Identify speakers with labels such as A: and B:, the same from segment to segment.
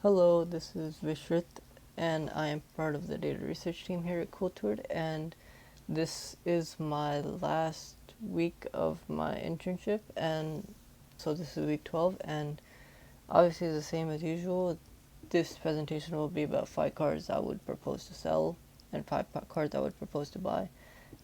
A: Hello, this is Vishrit, and I am part of the data research team here at cooledtured, and this is my last week of my internship, and so this is week 12, and obviously the same as usual. This presentation will be about 5 cards I would propose to sell and 5 cards I would propose to buy.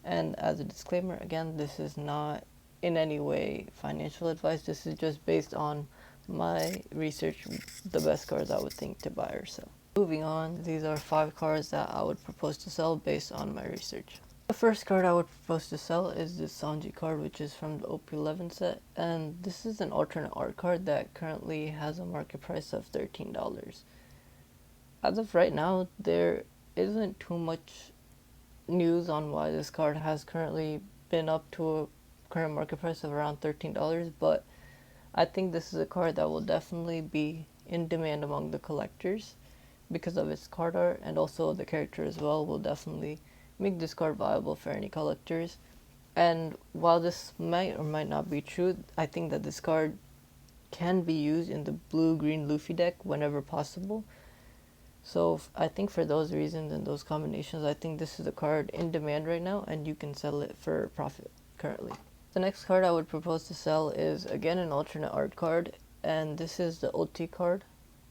A: And as a disclaimer, again, this is not in any way financial advice. This is just based on my research, the best cards I would think to buy or sell. Moving on, these are 5 cards that I would propose to sell based on my research. The first card I would propose to sell is this Sanji card, which is from the OP11 set, and this is an alternate art card that currently has a market price of $13. As of right now, there isn't too much news on why this card has currently been up to a current market price of around $13, but I think this is a card that will definitely be in demand among the collectors because of its card art, and also the character as well will definitely make this card viable for any collectors. And while this might or might not be true, I think that this card can be used in the blue-green Luffy deck whenever possible. So I think for those reasons and those combinations, I think this is a card in demand right now, and you can sell it for profit currently. The next card I would propose to sell is again an alternate art card, and this is the OT card.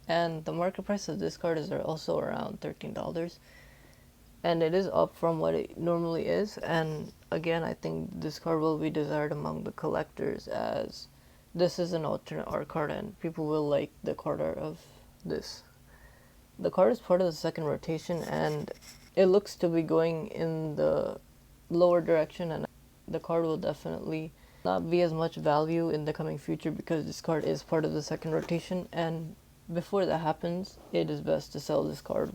A: And the market price of this card is also around $13. And it is up from what it normally is. And again, I think this card will be desired among the collectors, as this is an alternate art card and people will like the card art of this. The card is part of the second rotation, and it looks to be going in the lower direction, and the card will definitely not be as much value in the coming future because this card is part of the second rotation, and before that happens, it is best to sell this card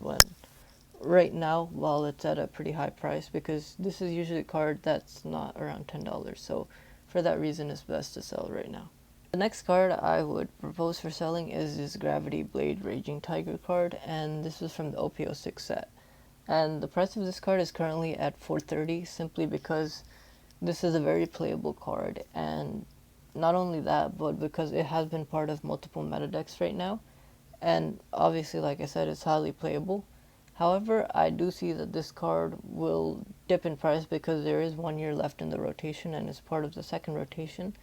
A: right now while it's at a pretty high price, because this is usually a card that's not around $10, so for that reason it's best to sell right now. The next card I would propose for selling is this Gravity Blade Raging Tiger card, and this is from the OP06 set. And the price of this card is currently at $430, simply because this is a very playable card, and not only that, but because it has been part of multiple meta decks right now, and obviously, like I said, it's highly playable. However, I do see that this card will dip in price because there is 1 year left in the rotation and it's part of the second rotation.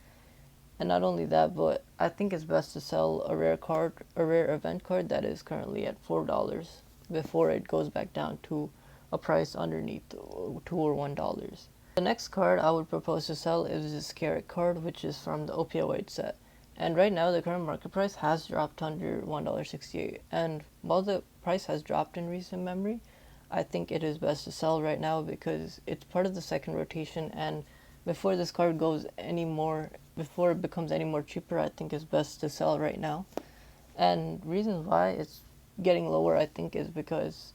A: And not only that, but I think it's best to sell a rare event card that is currently at $4 before it goes back down to a price underneath $2 or $1. The next card I would propose to sell is this Carrot card, which is from the OP08 set. And right now the current market price has dropped under $1.68. And while the price has dropped in recent memory, I think it is best to sell right now because it's part of the second rotation, and before this card before it becomes any more cheaper, I think it's best to sell right now. And reasons why it's getting lower, I think, is because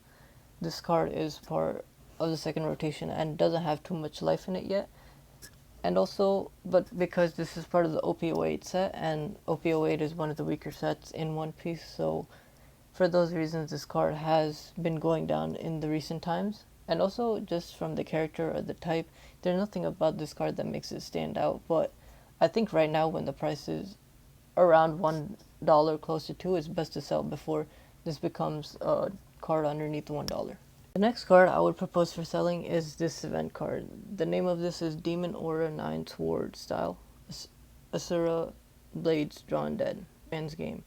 A: this card is part of the second rotation and doesn't have too much life in it yet. And also, but because this is part of the OP08 set, and OP08 is one of the weaker sets in One Piece, so for those reasons this card has been going down in the recent times. And also, just from the character or the type, there's nothing about this card that makes it stand out, but I think right now when the price is around $1, close to $2, it's best to sell before this becomes a card underneath $1. The next card I would propose for selling is this event card. The name of this is Demon Aura 9 Sword Style Asura Blades Drawn Dead Man's Game.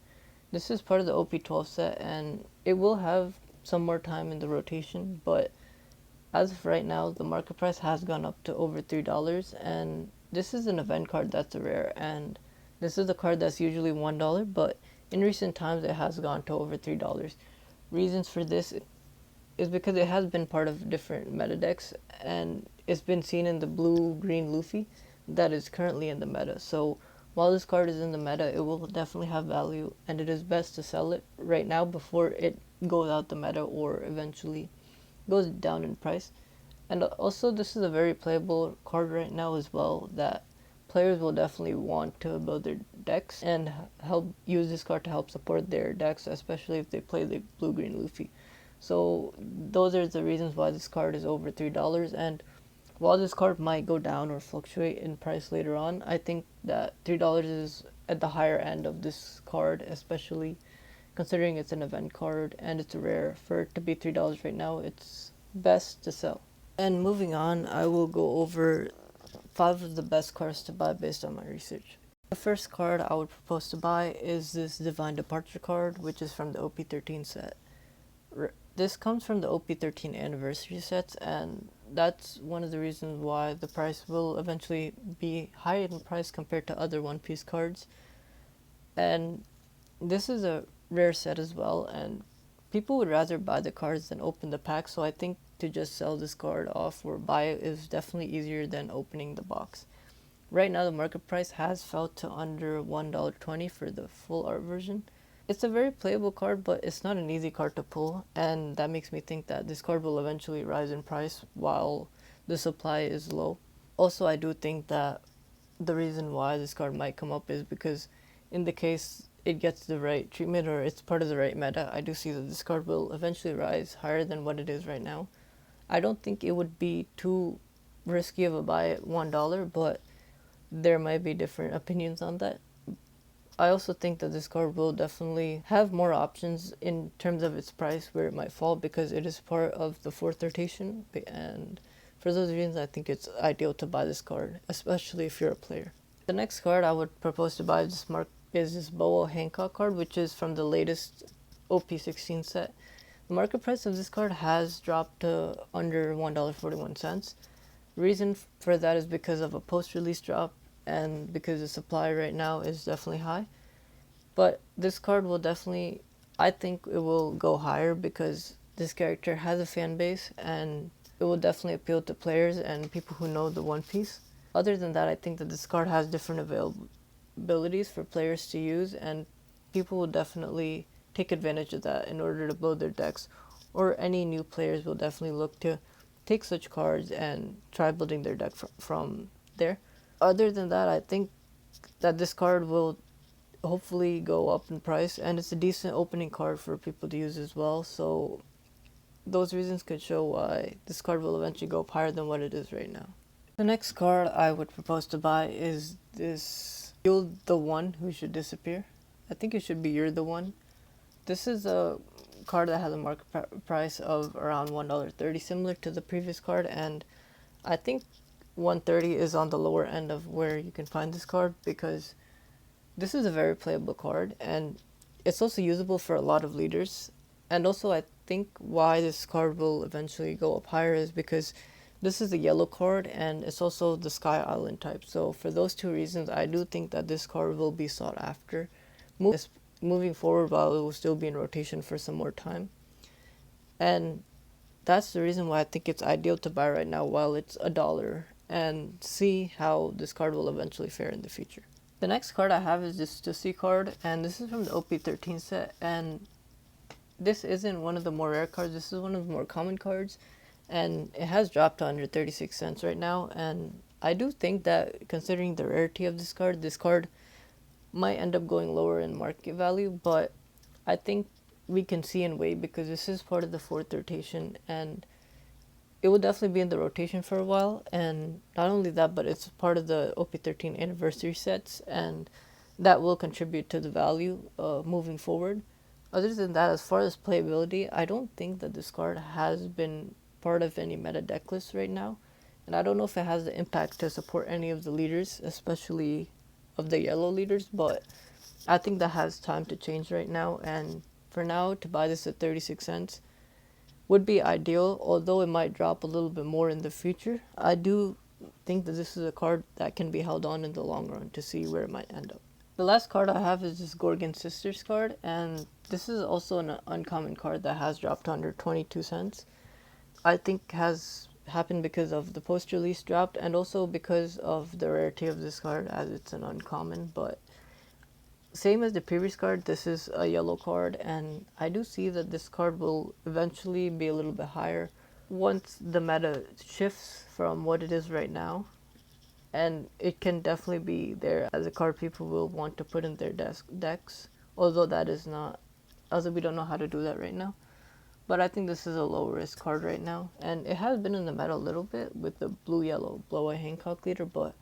A: This is part of the OP12 set, and it will have some more time in the rotation, but as of right now, the market price has gone up to over $3, and this is an event card that's a rare, and this is a card that's usually $1, but in recent times it has gone to over $3. Reasons for this is because it has been part of different meta decks, and it's been seen in the blue-green Luffy that is currently in the meta. So while this card is in the meta, it will definitely have value, and it is best to sell it right now before it goes out the meta or eventually goes down in price. And also, this is a very playable card right now as well, that players will definitely want to build their decks and help use this card to help support their decks, especially if they play the blue-green Luffy. So those are the reasons why this card is over $3, and while this card might go down or fluctuate in price later on, I think that $3 is at the higher end of this card, especially considering it's an event card and it's rare. For it to be $3 right now, it's best to sell. And moving on, I will go over 5 of the best cards to buy based on my research. The first card I would propose to buy is this Divine Departure card, which is from the OP13 set. This comes from the OP13 anniversary sets, and that's one of the reasons why the price will eventually be high in price compared to other One Piece cards. And this is a rare set as well, and people would rather buy the cards than open the pack, so I think to just sell this card off or buy it is definitely easier than opening the box. Right now the market price has fell to under $1.20 for the full art version. It's a very playable card, but it's not an easy card to pull, and that makes me think that this card will eventually rise in price while the supply is low. Also, I do think that the reason why this card might come up is because in the case it gets the right treatment or it's part of the right meta, I do see that this card will eventually rise higher than what it is right now. I don't think it would be too risky of a buy at $1, but there might be different opinions on that. I also think that this card will definitely have more options in terms of its price where it might fall because it is part of the 4th rotation, and for those reasons I think it's ideal to buy this card, especially if you're a player. The next card I would propose to buy is this Boa Hancock card, which is from the latest OP16 set. The market price of this card has dropped to under $1.41. The reason for that is because of a post-release drop and because the supply right now is definitely high. But this card will definitely, I think it will go higher because this character has a fan base and it will definitely appeal to players and people who know the One Piece. Other than that, I think that this card has different availabilities for players to use, and people will definitely take advantage of that in order to build their decks, or any new players will definitely look to take such cards and try building their deck from there. Other than that, I think that this card will hopefully go up in price, and it's a decent opening card for people to use as well, so those reasons could show why this card will eventually go up higher than what it is right now. The next card I would propose to buy is this You're the One Who Should Disappear. I think it should be You're the One. This is a card that has a market price of around $1.30, similar to the previous card, and I think $1.30 is on the lower end of where you can find this card because this is a very playable card and it's also usable for a lot of leaders. And also I think why this card will eventually go up higher is because this is a yellow card and it's also the Sky Island type. So for those two reasons, I do think that this card will be sought after moving forward while it will still be in rotation for some more time. And that's the reason why I think it's ideal to buy right now while it's $1 and see how this card will eventually fare in the future. The next card I have is this Stussy card, and this is from the OP13 set, and this isn't one of the more rare cards, this is one of the more common cards, and it has dropped to under 36 cents right now, and I do think that considering the rarity of this card might end up going lower in market value, but I think we can see and wait because this is part of the 4th rotation and it will definitely be in the rotation for a while. And not only that, but it's part of the OP13 anniversary sets and that will contribute to the value moving forward. Other than that, as far as playability, I don't think that this card has been part of any meta deck list right now, and I don't know if it has the impact to support any of the leaders, especially of the yellow leaders, but I think that has time to change right now, and for now to buy this at 36 cents would be ideal, although it might drop a little bit more in the future. I do think that this is a card that can be held on in the long run to see where it might end up. The last card I have is this Gorgon Sisters card, and this is also an uncommon card that has dropped to under 22 cents. I think has happened because of the post-release dropped and also because of the rarity of this card as it's an uncommon, but same as the previous card, this is a yellow card, and I do see that this card will eventually be a little bit higher once the meta shifts from what it is right now. And it can definitely be there as a card people will want to put in their decks, although we don't know how to do that right now. But I think this is a low risk card right now, and it has been in the meta a little bit with the blue-yellow Blow-Eye Hancock leader, but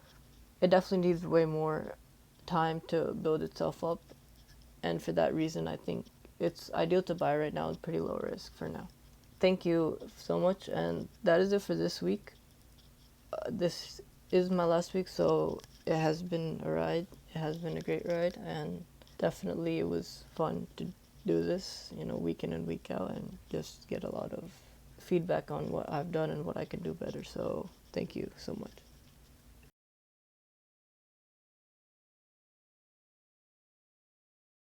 A: it definitely needs way more time to build itself up, and for that reason I think it's ideal to buy right now. It's pretty low risk for now. Thank you so much, and that is it for this week. This is my last week, so it has been a ride. It has been a great ride, and definitely it was fun to do this, week in and week out, and just get a lot of feedback on what I've done and what I can do better. So thank you so much.